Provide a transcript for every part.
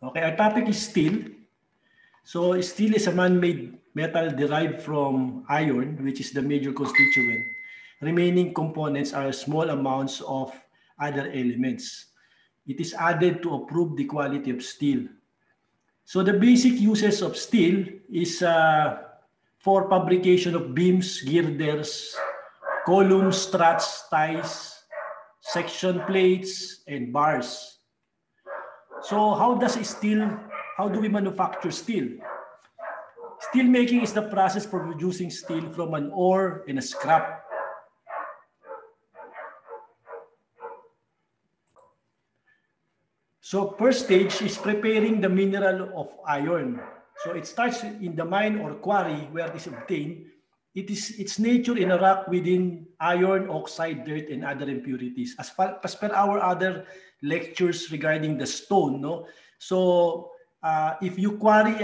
Okay, our topic is steel. So steel is a man-made metal derived from iron, which is the major constituent. Remaining components are small amounts of other elements. It is added to improve the quality of steel. So the basic uses of steel is for fabrication of beams, girders, columns, struts, ties, section plates, and bars. So how do we manufacture steel? Steel making is the process for producing steel from an ore and a scrap. So first stage is preparing the mineral of iron. So it starts in the mine or quarry where it is obtained. Its nature in a rock within iron, oxide, dirt, and other impurities. As per our other lectures regarding the stone, no. So if you quarry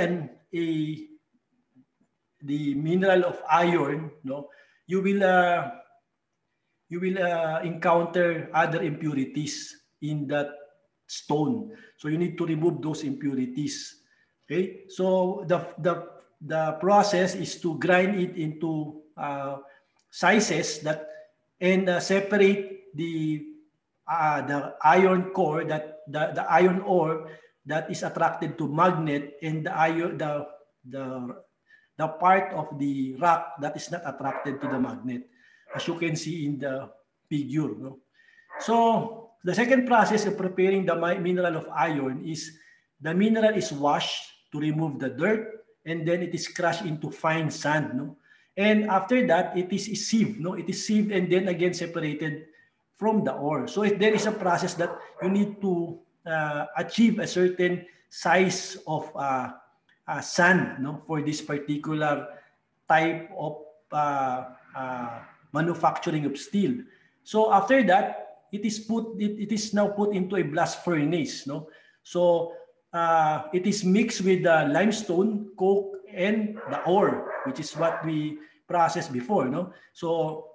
the mineral of iron, no, you will encounter other impurities in that stone. So you need to remove those impurities. Okay. So the process is to grind it into sizes that and separate the iron core that the iron ore that is attracted to magnet and the part of the rock that is not attracted to the magnet, as you can see in the figure. No? So the second process of preparing the mineral of iron is the mineral is washed to remove the dirt, and then it is crushed into fine sand. No? And after that, it is sieved. No? It is sieved and then again separated from the ore. So there is a process that you need to achieve a certain size of sand, no, for this particular type of manufacturing of steel. So after that, it is now put into a blast furnace, no. So it is mixed with limestone, coke, and the ore, which is what we processed before, no. So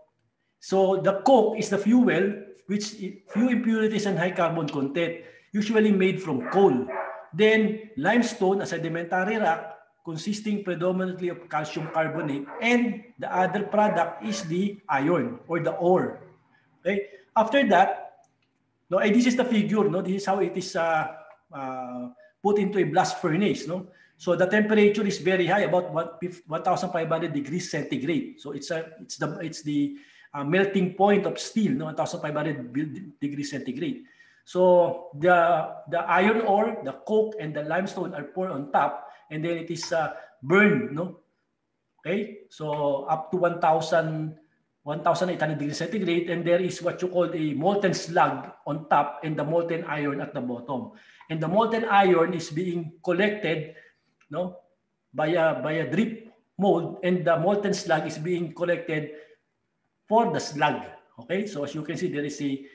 the coke is the fuel, which few impurities and high carbon content, usually made from coal. Then limestone, a sedimentary rock consisting predominantly of calcium carbonate, and the other product is the iron or the ore. Okay. After that, no, this is the figure. No, this is how it is put into a blast furnace. No, so the temperature is very high, about 1,500 degrees centigrade. So it's the melting point of steel. No, 1,500 degrees centigrade. So the iron ore, the coke, and the limestone are poured on top, and then it is burned, no? Okay, so up to 1,800 degrees centigrade, and there is what you call a molten slag on top and the molten iron at the bottom. And the molten iron is being collected, no, by a drip mold, and the molten slag is being collected for the slag. Okay, so as you can see, there is the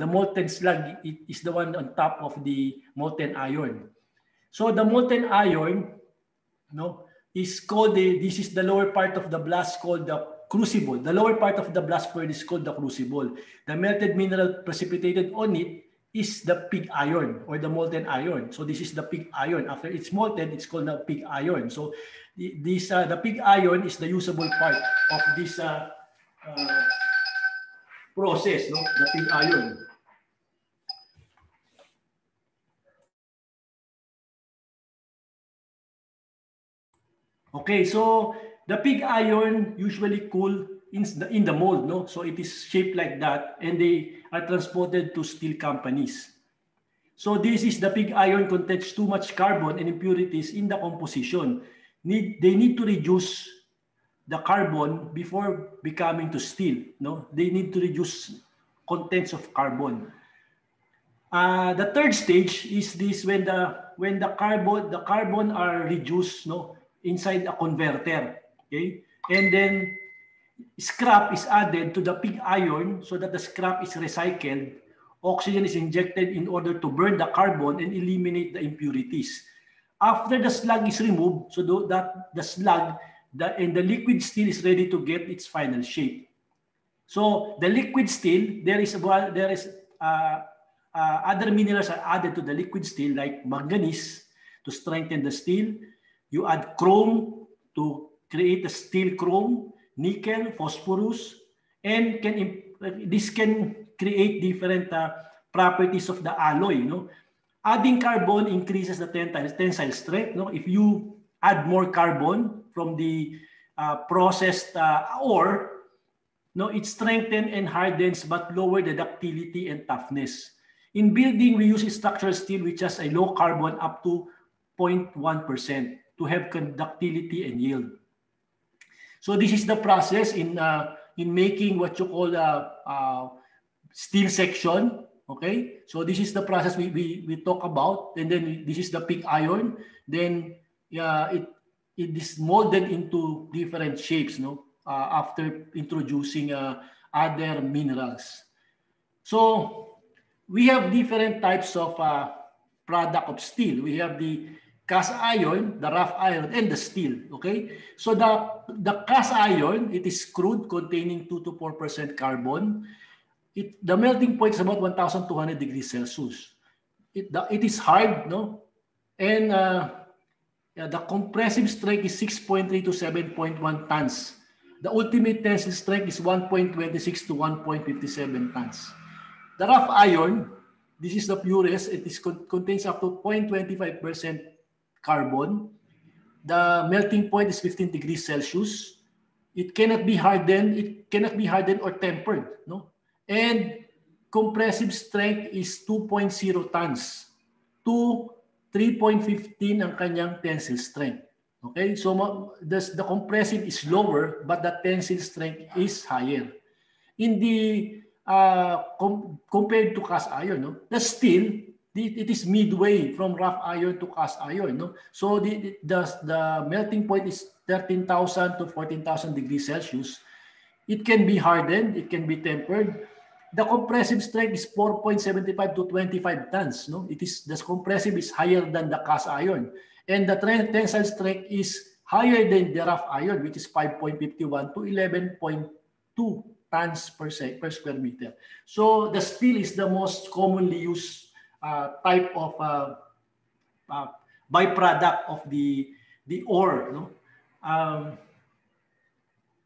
molten slag is the one on top of the molten iron. So the molten iron, no, is called this is the lower part of the blast called the crucible. The lower part of the blast furnace is called the crucible. The melted mineral precipitated on it is the pig iron or the molten iron. So this is the pig iron. After it's molten, it's called the pig iron. So the pig iron is the usable part of this process, no? The pig iron. Okay, so the pig iron usually cool in the mold, no? So it is shaped like that, and they are transported to steel companies. So this is the pig iron contains too much carbon and impurities in the composition. They need to reduce the carbon before becoming to steel. No, they need to reduce contents of carbon. The third stage is this when the carbon are reduced, no, inside a converter. Okay, and then scrap is added to the pig iron so that the scrap is recycled. Oxygen is injected in order to burn the carbon and eliminate the impurities. After the slag is removed, so that the slag and the liquid steel is ready to get its final shape. So the liquid steel, there is other minerals are added to the liquid steel, like manganese to strengthen the steel. You add chrome to create a steel chrome, nickel, phosphorus, and this can create different properties of the alloy. Adding carbon increases the tensile strength. If you add more carbon from the processed ore, it strengthens and hardens but lower the ductility and toughness. In building, we use structural steel which has a low carbon up to 0.1% to have conductivity and yield. So this is the process in making what you call steel section. Okay, so this is the process we talk about, and then this is the pig iron. Then it is molded into different shapes, after introducing other minerals. So we have different types of product of steel. We have the cast iron, the rough iron, and the steel. Okay, so the cast iron, it is crude containing 2 to 4% carbon. The melting point is about 1,200 degrees Celsius. It is hard, and the compressive strength is 6.3 to 7.1 tons. The ultimate tensile strength is 1.26 to 1.57 tons. The rough iron, this is the purest. It contains up to 0.25% carbon. The melting point is 15 degrees Celsius. It cannot be hardened. It cannot be hardened or tempered, And compressive strength is 2.0 tons to 3.15 ang kanyang tensile strength. Okay, so the compressive is lower, but the tensile strength is higher. In the compared to cast iron, the steel, it is midway from rough iron to cast iron. So the melting point is 13,000 to 14,000 degrees Celsius. It can be hardened. It can be tempered. The compressive strength is 4.75 to 25 tons. The compressive is higher than the cast iron. And the tensile strength is higher than the rough iron, which is 5.51 to 11.2 tons per square meter. So the steel is the most commonly used type of byproduct of the ore.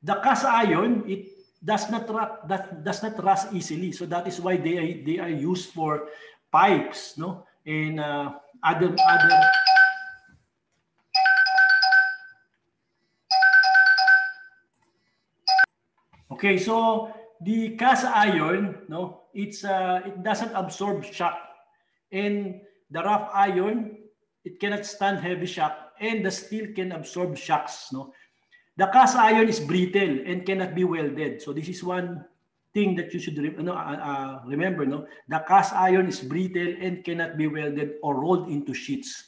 The cast iron, it does not rust easily, so that is why they are used for pipes, and other. Okay, so the cast iron, it doesn't absorb shock, and the rough iron, it cannot stand heavy shock, and the steel can absorb shocks. The cast iron is brittle and cannot be welded. So this is one thing that you should remember. The cast iron is brittle and cannot be welded or rolled into sheets.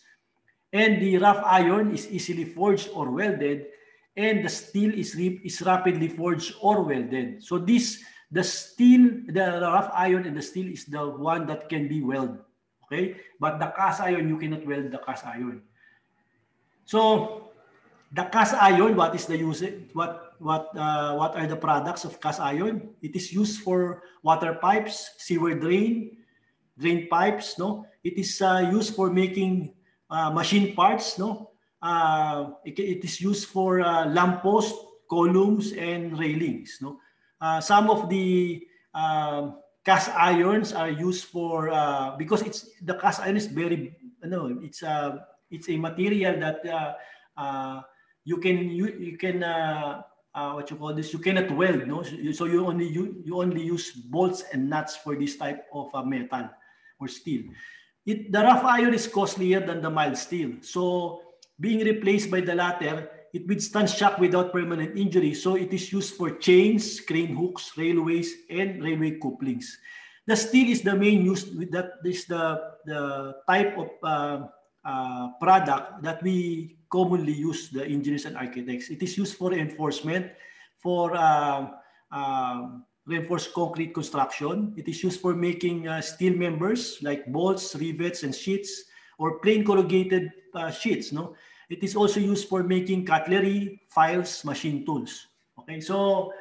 And the rough iron is easily forged or welded, and the steel is rapidly forged or welded. So the rough iron and the steel is the one that can be welded. Okay, but the cast iron, you cannot weld the cast iron. So the cast iron, what is the usage? What are the products of cast iron? It is used for water pipes, sewer drain pipes. It is used for making machine parts. It is used for lampposts, columns, and railings. Some of the cast irons are used for because the cast iron is very it's a material that you can what you call this, you cannot weld, so you only use bolts and nuts for this type of metal or steel. The rough iron is costlier than the mild steel, so being replaced by the latter, it withstands shock without permanent injury, so it is used for chains, crane hooks, railways, and railway couplings. The steel is the main use. That is the type of product that we commonly use, the engineers and architects. It is used for reinforcement, for reinforced concrete construction. It is used for making steel members like bolts, rivets, and sheets, or plain corrugated sheets. It is also used for making cutlery, files, machine tools. Okay, so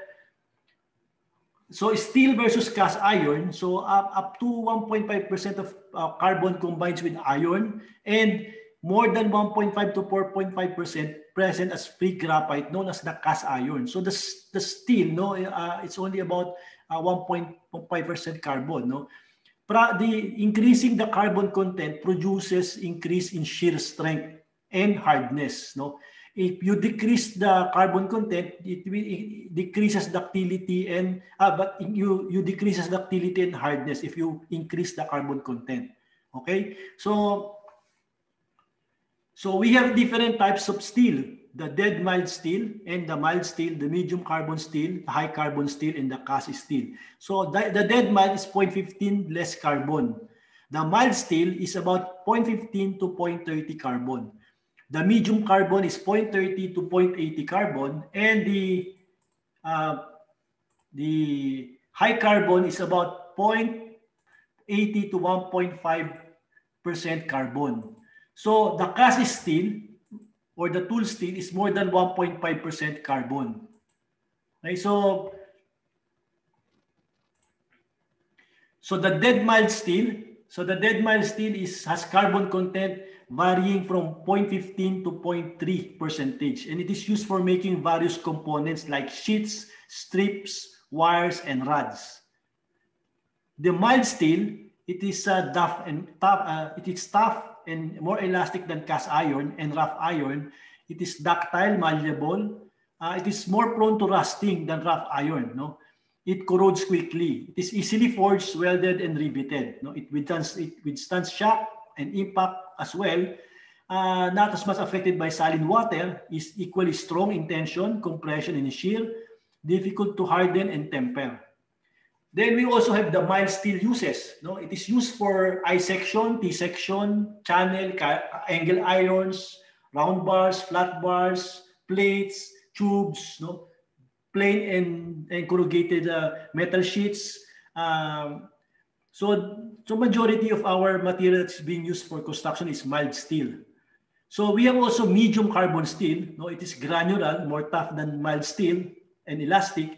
So steel versus cast iron, so up to 1.5% of carbon combines with iron, and more than 1.5 to 4.5% present as free graphite, known as the cast iron. So the steel, no, it's only about 1.5% carbon, no. The increasing the carbon content produces increase in shear strength and hardness, no. If you decrease the carbon content, it decreases ductility and but you decreases ductility and hardness if you increase the carbon content. Okay, so we have different types of steel: the dead mild steel and the mild steel, the medium carbon steel, the high carbon steel, and the cast steel. So the dead mild is 0.15 less carbon. The mild steel is about 0.15 to 0.30 carbon. The medium carbon is 0.30 to 0.80 carbon, and the high carbon is about 0.80 to 1.5% carbon. So the cast steel or the tool steel is more than 1.5% carbon. Okay, so the dead mild steel, has carbon content varying from 0.15 to 0.3%, and it is used for making various components like sheets, strips, wires, and rods. The mild steel, it is tough and more elastic than cast iron and rough iron. It is ductile, malleable. It is more prone to rusting than rough iron. No, it corrodes quickly. It is easily forged, welded, and riveted. No, it withstands shock and impact as well. Not as much affected by salin water. Is equally strong in tension, compression, and shear. Difficult to harden and temper. Then we also have the mild steel uses. No, it is used for I section, T section, channel, angle irons, round bars, flat bars, plates, tubes, no, plain and corrugated metal sheets. So majority of our material that's being used for construction is mild steel. So we have also medium carbon steel. No, it is granular, more tough than mild steel and elastic.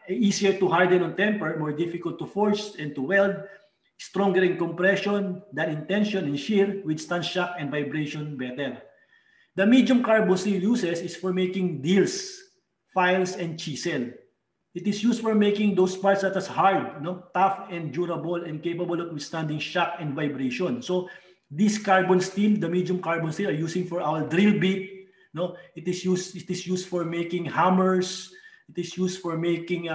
Easier to harden on temper, more difficult to forge and to weld, stronger in compression than in tension and shear, withstands shock and vibration better. The medium carbon steel uses is for making deals, files, and chisel. It is used for making those parts that is hard, no, tough and durable and capable of withstanding shock and vibration. So this carbon steel, the medium carbon steel, are using for our drill bit. No, it is used for making hammers. It is used for making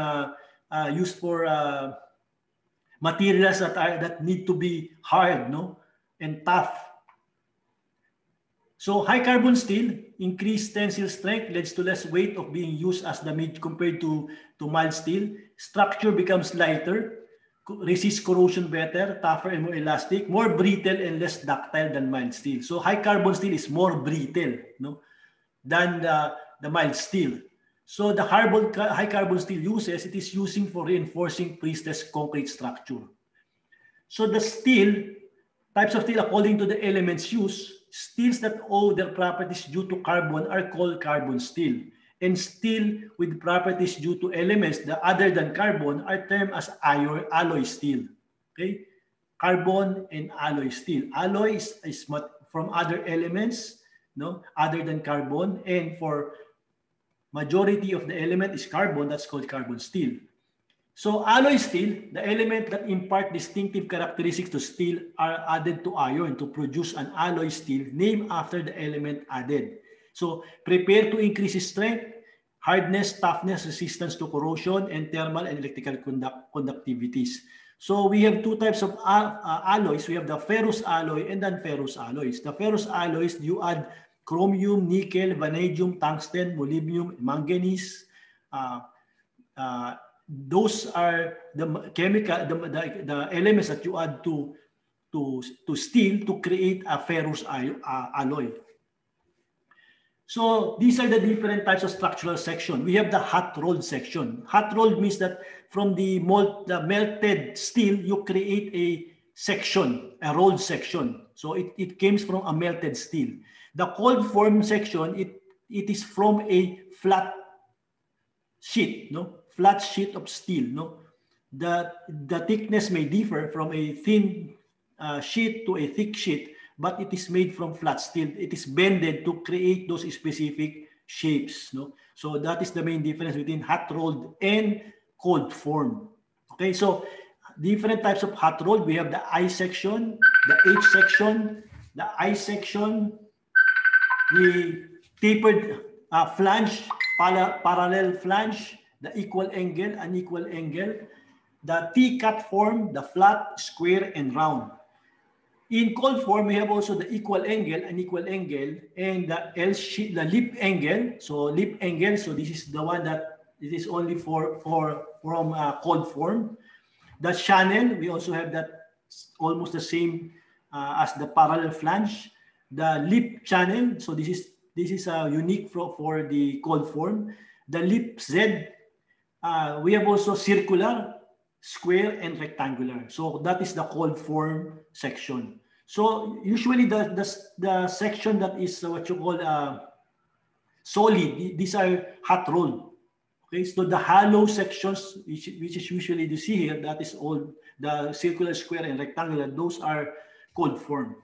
materials that need to be hard, no, and tough. So high carbon steel, increased tensile strength leads to less weight of being used as the mid compared to mild steel. Structure becomes lighter, resists corrosion better, tougher and more elastic, more brittle and less ductile than mild steel. So high carbon steel is more brittle, no, than the mild steel. So the high carbon steel uses, it is using for reinforcing pre-stressed concrete structure. So the steel, types of steel according to the elements used, steels that owe their properties due to carbon are called carbon steel. And steel with properties due to elements that other than carbon are termed as alloy steel. Okay? Carbon and alloy steel. Alloy is from other elements, no, other than carbon, and for majority of the element is carbon, that's called carbon steel. So alloy steel, the element that impart distinctive characteristics to steel, are added to iron to produce an alloy steel named after the element added. So prepare to increase strength, hardness, toughness, resistance to corrosion, and thermal and electrical conductivities. So we have two types of alloys. We have the ferrous alloy and non-ferrous alloys. The ferrous alloys, you add chromium, nickel, vanadium, tungsten, molybdenum, manganese. Those are the the elements that you add to steel to create a ferrous alloy. So these are the different types of structural section. We have the hot rolled section. Hot rolled means that from the melted steel, you create a section, a rolled section. So it comes from a melted steel. The cold form section, it is from a flat sheet, no? flat sheet of steel. No, the thickness may differ from a thin sheet to a thick sheet, but it is made from flat steel. It is bended to create those specific shapes. No, so that is the main difference between hot rolled and cold form. Okay, so different types of hot rolled. We have the I section, the H section, the I section, the tapered flange, parallel flange, the equal angle, unequal angle, the T-cut form, the flat, square, and round. In cold form, we have also the equal angle, unequal angle, and the the lip angle. So lip angle, so this is the one that it is only from cold form. The channel, we also have that almost the same as the parallel flange. The lip channel, so this is unique for the cold form. The lip Z, we have also circular, square, and rectangular. So that is the cold form section. So usually the section that is what you call solid, these are hot rolled. Okay, so the hollow sections, which is usually you see here, that is all the circular, square, and rectangular. Those are cold form.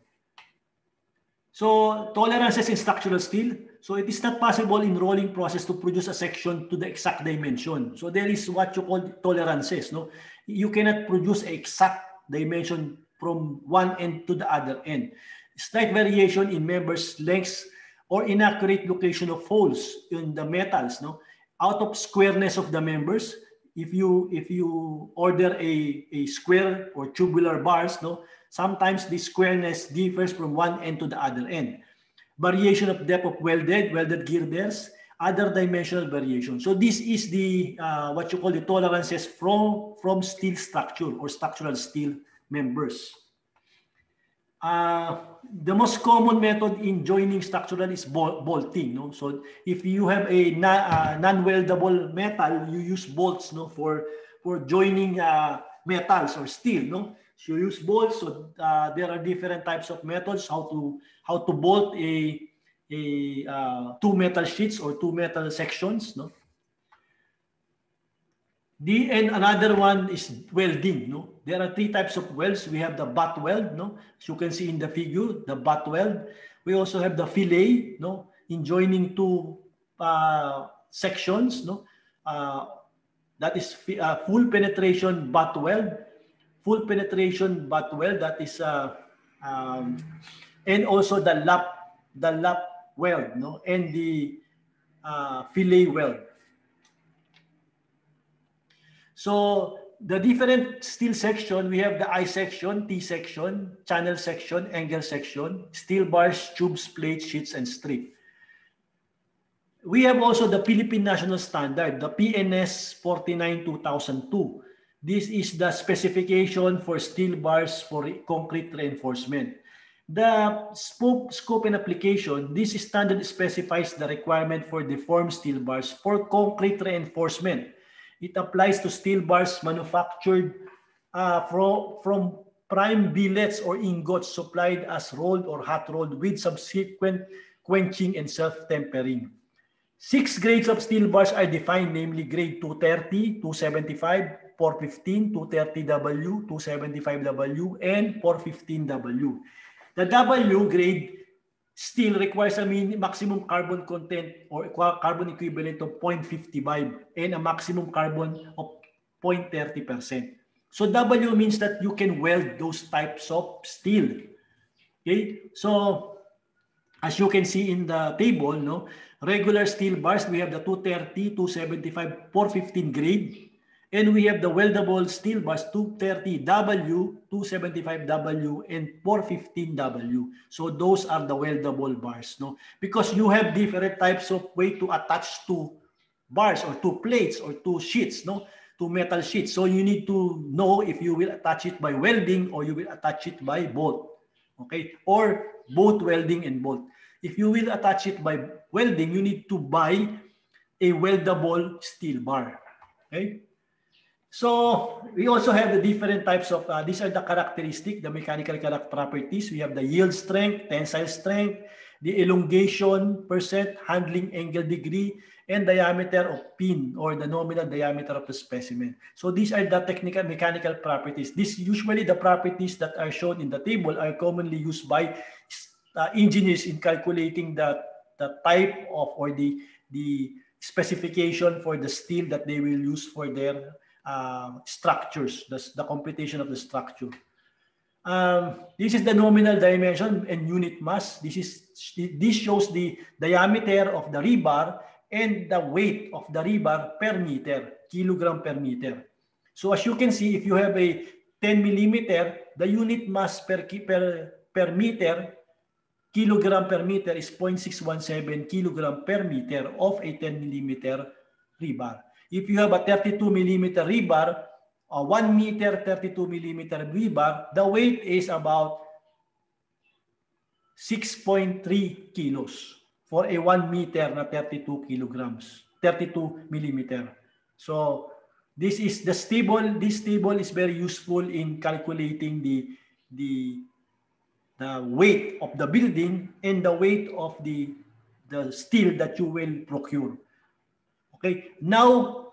So tolerances in structural steel. So it is not possible in rolling process to produce a section to the exact dimension. So there is what you call tolerances. No, you cannot produce an exact dimension from one end to the other end. Slight variation in members' lengths or inaccurate location of holes in the metals. No, out of squareness of the members, if you order a square or tubular bars, no, sometimes the squareness differs from one end to the other end. Variation of depth of welded girders, other dimensional variation. So this is the what you call the tolerances from steel structure or structural steel members. The most common method in joining structural is bolting. No? So if you have a non-weldable metal, you use bolts, no, for joining metals or steel. No, so you use bolts. So there are different types of methods how to bolt a two metal sheets or two metal sections. No. And another one is welding. No, there are three types of welds. We have the butt weld. No, as you can see in the figure, the butt weld. We also have the fillet. No, in joining two sections. No, that is full penetration butt weld. Full penetration butt weld. That is and also the lap weld. No, and the fillet weld. So the different steel section, we have the I section, T section, channel section, angle section, steel bars, tubes, plates, sheets, and strip. We have also the Philippine National Standard, the PNS 49-2002. This is the specification for steel bars for concrete reinforcement. The scope and application, this standard specifies the requirement for deformed steel bars for concrete reinforcement. It applies to steel bars manufactured from prime billets or ingots supplied as rolled or hot rolled with subsequent quenching and self-tempering. 6 grades of steel bars are defined, namely grade 230, 275, 415, 230W, 275W, and 415W. The W grade steel requires a maximum carbon content or carbon equivalent of 0.55 and a maximum carbon of 0.30%. So W means that you can weld those types of steel. Okay, so as you can see in the table, no, regular steel bars, we have the 230, 275, 415 grade. And we have the weldable steel bars 230W, 275W, and 415W. So those are the weldable bars, no? Because you have different types of way to attach two bars or two plates or two sheets, no? Two metal sheets. So you need to know if you will attach it by welding or you will attach it by bolt, okay? Or both welding and bolt. If you will attach it by welding, you need to buy a weldable steel bar, okay? So we also have the different types of, these are the characteristics, the mechanical properties. We have the yield strength, tensile strength, the elongation percent, handling angle degree, and diameter of pin or the nominal diameter of the specimen. So these are the technical mechanical properties. These usually the properties that are shown in the table are commonly used by engineers in calculating the type of or the specification for the steel that they will use for their structures, the computation of the structure. This is the nominal dimension and unit mass. This shows the diameter of the rebar and the weight of the rebar per meter, kilogram per meter. So as you can see, if you have a 10 millimeter, the unit mass per meter, kilogram per meter is 0.617 kilogram per meter of a 10 millimeter rebar. If you have a 32 millimeter rebar, a 1 meter 32 millimeter rebar, the weight is about 6.3 kilos for a 1 meter na 32 kilograms, 32 millimeter. So this is the table. This table is very useful in calculating the weight of the building and the weight of the steel that you will procure. Okay, now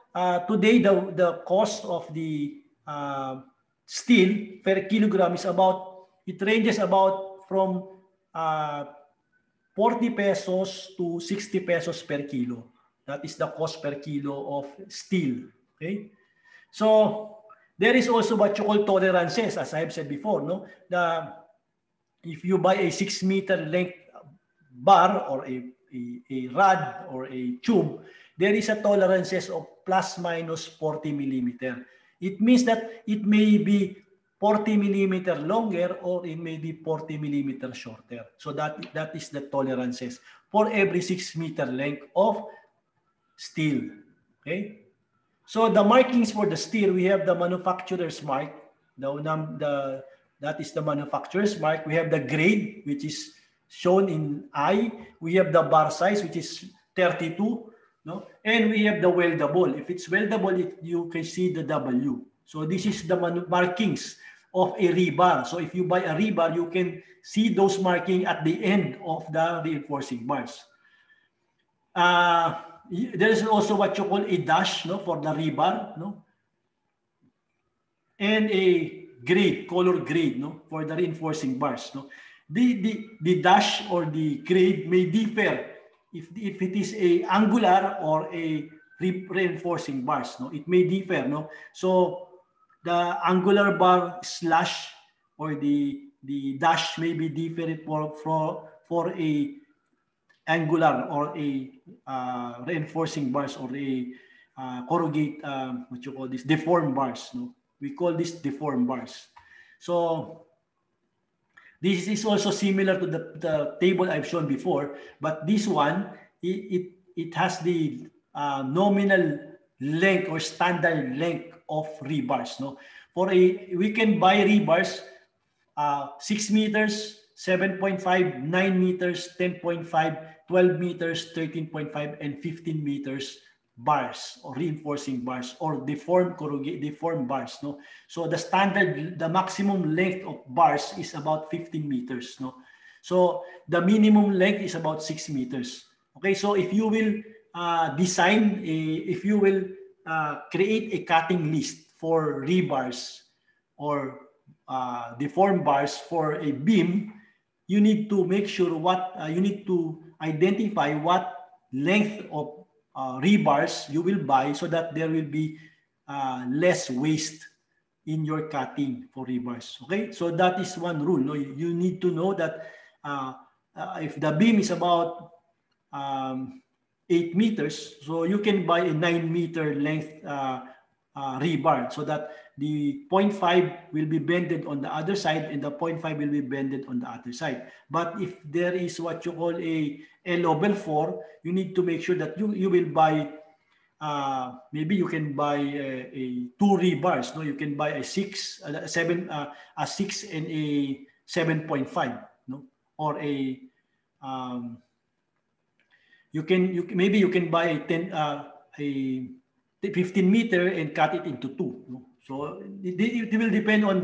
today the cost of the steel per kilogram is about, it ranges about from 40 pesos to 60 pesos per kilo. That is the cost per kilo of steel. Okay, so there is also what you call tolerances, as I have said before. No, if you buy a 6 meter length bar or a rod or a tube, there is a tolerances of plus minus 40 millimeter. It means that it may be 40 millimeter longer or it may be 40 millimeter shorter. So that is the tolerances for every 6 meter length of steel. Okay. So the markings for the steel, we have the manufacturer's mark. That is the manufacturer's mark. We have the grade, which is shown in I. We have the bar size, which is 32. No? And we have the weldable. If it's weldable, you can see the W. So this is the markings of a rebar. So if you buy a rebar, you can see those markings at the end of the reinforcing bars. There is also what you call a dash, no, for the rebar, no, and a grade, color grade, no, for the reinforcing bars. No, the dash or the grade may differ if it is a angular or a reinforcing bars. No, it may differ. No, so the angular bar slash or the dash may be different for a angular or a reinforcing bars or a corrugate, what you call this, deformed bars. No, we call this deformed bars. So this is also similar to the table I've shown before, but this one it has the nominal length or standard length of rebars. No, we can buy rebars 6 meters, 7.5, 9 meters, 10.5, 12 meters, 13.5, and 15 meters bars or reinforcing bars or deformed bars. No, so the maximum length of bars is about 15 meters. No, so the minimum length is about 6 meters. Okay, so if you will create a cutting list for rebars or deformed bars for a beam, you need to make sure you need to identify what length of rebars you will buy so that there will be less waste in your cutting for rebars. Okay, so that is one rule. No, you need to know that if the beam is about 8 meters, so you can buy a 9 meter length rebar so that the 0.5 will be bended on the other side and the 0.5 will be bended on the other side. But if there is what you call a L 4, you need to make sure that you will buy, maybe you can buy a 2 rebars. No, you can buy a 6 and a 7.5. No, or a maybe you can buy a 10 15 meter and cut it into two. No? So it will depend on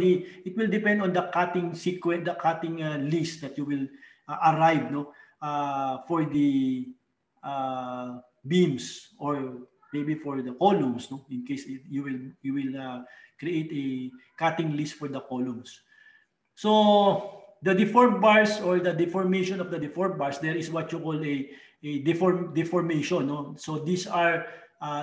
the cutting sequence, the cutting list that you will arrive, no, for the beams or maybe for the columns, no, in case you will create a cutting list for the columns. So the deformed bars or the deformation of the deformed bars, there is what you call a deformation. No? So these are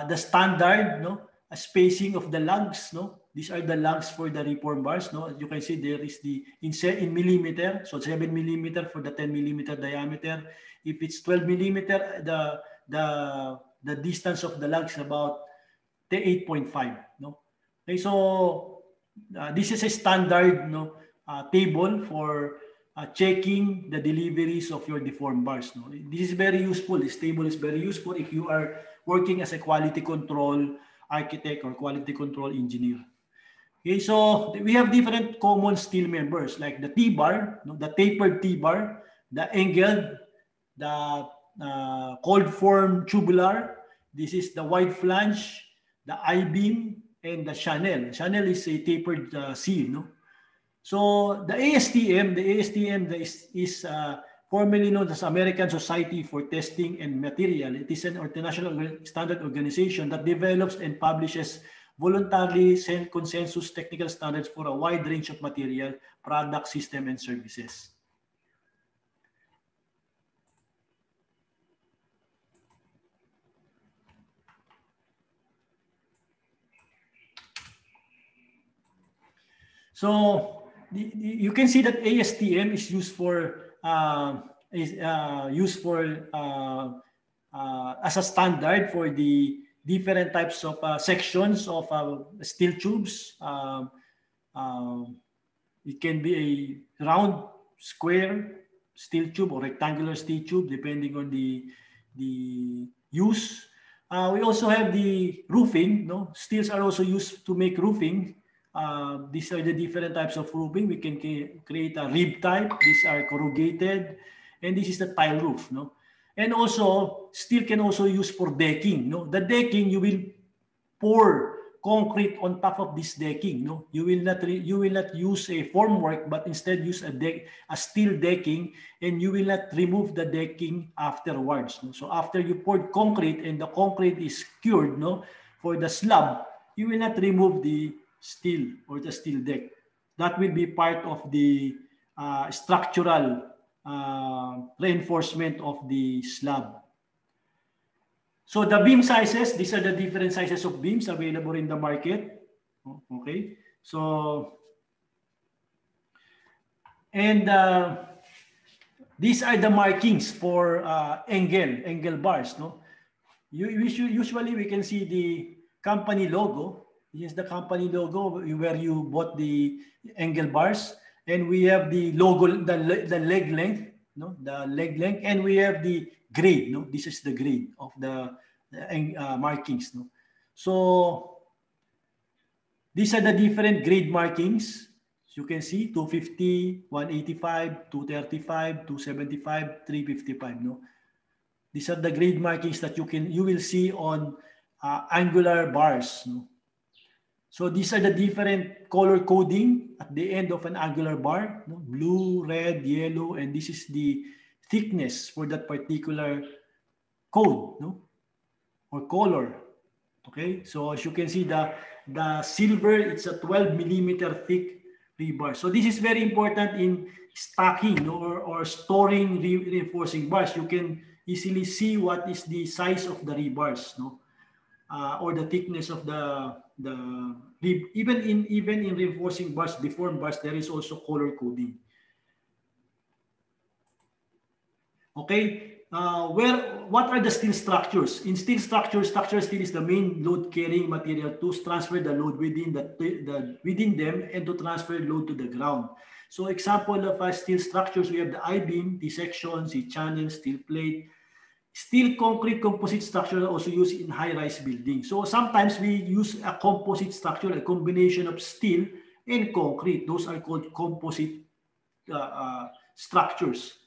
the standard, no, spacing of the lugs. No? These are the lugs for the deformed bars. No? As you can see, there is the in millimeter, so 7 millimeter for the 10 millimeter diameter. If it's 12 millimeter, the distance of the lugs is about 8.5. No? Okay, so this is a standard, no, table for checking the deliveries of your deformed bars. No? This is very useful. This table is very useful if you are working as a quality control architect or quality control engineer. Okay, so we have different common steel members like the T-bar, no, the tapered T-bar, the angled, the cold form tubular. This is the wide flange, the I-beam, and the channel. Channel is a tapered seal. No? So the ASTM is formerly known as American Society for Testing and Material. It is an international standard organization that develops and publishes voluntarily consensus technical standards for a wide range of material, product, system, and services. So you can see that ASTM is used for as a standard for the different types of sections of steel tubes. It can be a round, square steel tube or rectangular steel tube, depending on the use. We also have the roofing. No, steels are also used to make roofing. These are the different types of roofing. We can create a rib type. These are corrugated, and this is the tile roof. No, and also steel can also use for decking. No, the decking you will pour concrete on top of this decking. No, you will not use a formwork, but instead use a steel decking, and you will not remove the decking afterwards. No? So after you poured concrete and the concrete is cured, no, for the slab, you will not remove the steel or the steel deck. That will be part of the structural reinforcement of the slab. So the beam sizes, these are the different sizes of beams available in the market. Okay, so and these are the markings for angle bars. No, usually we can see the company logo. This is the company logo where you bought the angle bars, and we have the logo, the leg length, no, the leg length, and we have the grade. No, this is the grade of the markings. No, so these are the different grade markings. As you can see, 250, 185, 235, 275, 355. No, these are the grade markings that you will see on angular bars. No. So these are the different color coding at the end of an angular bar, no? Blue, red, yellow, and this is the thickness for that particular code, no, or color. Okay, so as you can see, the silver, it's a 12 millimeter thick rebar. So this is very important in stacking, no, or storing reinforcing bars. You can easily see what is the size of the rebars, no, or the thickness of the even in reinforcing bars, deformed bars, there is also color coding. Okay, what are the steel structures? In steel structure steel is the main load carrying material to transfer the load within them and to transfer load to the ground. So example of steel structures, we have the I-beam, the sections, the channel, steel plate. Steel concrete composite structure are also used in high-rise buildings. So sometimes we use a composite structure, a combination of steel and concrete. Those are called composite structures.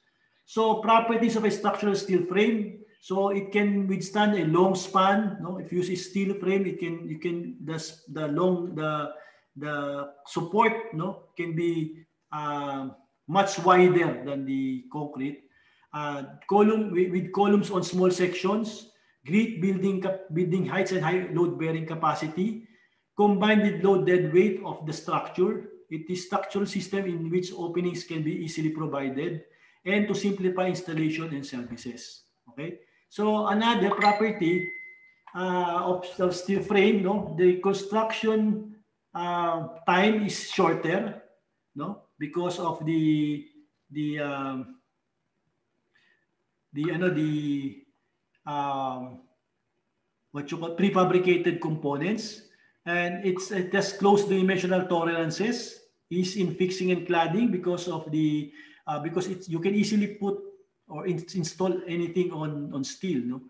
So properties of a structural steel frame. So it can withstand a long span. No, if you use a steel frame, the support, no, can be much wider than the concrete. With columns on small sections, great building heights and high load bearing capacity, combined with low dead weight of the structure. It is structural system in which openings can be easily provided, and to simplify installation and services. Okay. So another property of steel frame, no, the construction time is shorter, no, because of the what you call prefabricated components, and it has close dimensional tolerances, is in fixing and cladding because of the because you can easily put or install anything on steel. No,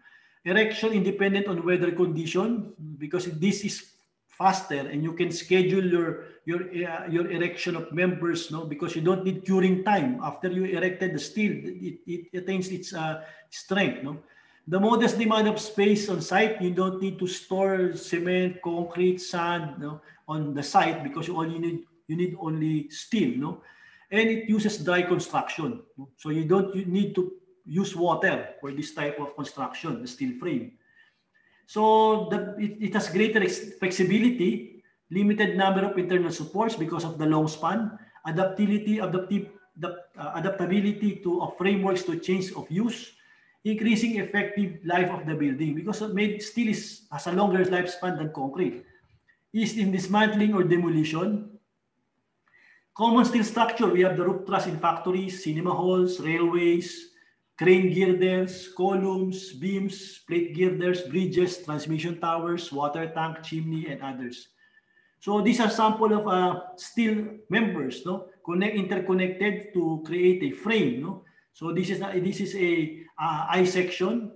erection independent on weather condition, because this is faster and you can schedule your erection of members, no, because you don't need curing time after you erected the steel. It attains its strength, no. The modest demand of space on site, you don't need to store cement, concrete, sand, no, on the site, because you need only steel, no, and it uses dry construction, no? So you need to use water for this type of construction, the steel frame. So it has greater flexibility, limited number of internal supports because of the long span, adaptability to frameworks to change of use, increasing effective life of the building, because steel has a longer lifespan than concrete. Is in dismantling or demolition. Common steel structure, we have the roof truss in factories, cinema halls, railways, crane girders, columns, beams, plate girders, bridges, transmission towers, water tank, chimney, and others. So these are sample of steel members, no, interconnected to create a frame, no. So this is a I section.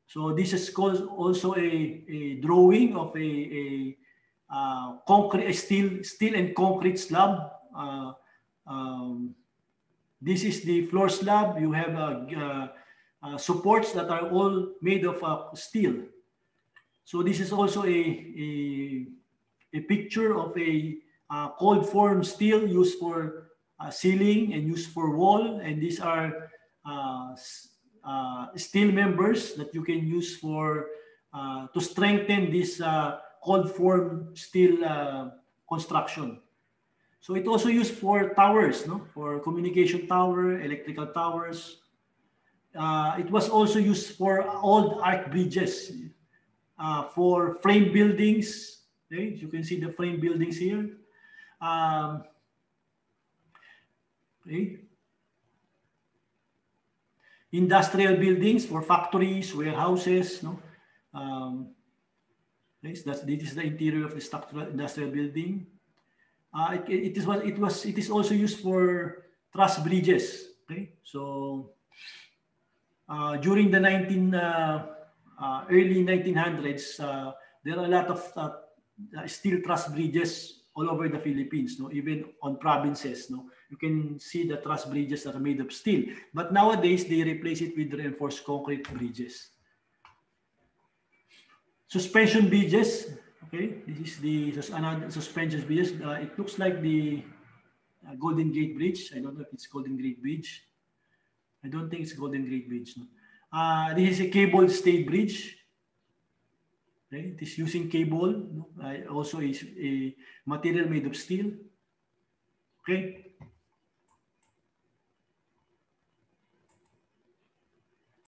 So this is called also a drawing of a concrete, steel and concrete slab. This is the floor slab. You have supports that are all made of steel. So this is also a picture of a cold form steel used for ceiling and used for wall. And these are steel members that you can use for to strengthen this cold form steel construction. So it also used for towers, no, for communication tower, electrical towers. It was also used for old arch bridges, for frame buildings. Okay? You can see the frame buildings here. Okay. Industrial buildings for factories, warehouses. No. This is the interior of the structural industrial building. It is also used for truss bridges. Okay, so during the early 1900s, there are a lot of steel truss bridges all over the Philippines. No, even on provinces. No, you can see the truss bridges that are made of steel. But nowadays they replace it with reinforced concrete bridges. Suspension bridges. Okay, this is another suspension bridges. It looks like the Golden Gate Bridge. I don't know if it's Golden Gate Bridge. I don't think it's Golden Gate Bridge. No? This is a cable stayed bridge. Okay, it is using cable. No? Also is a material made of steel. Okay.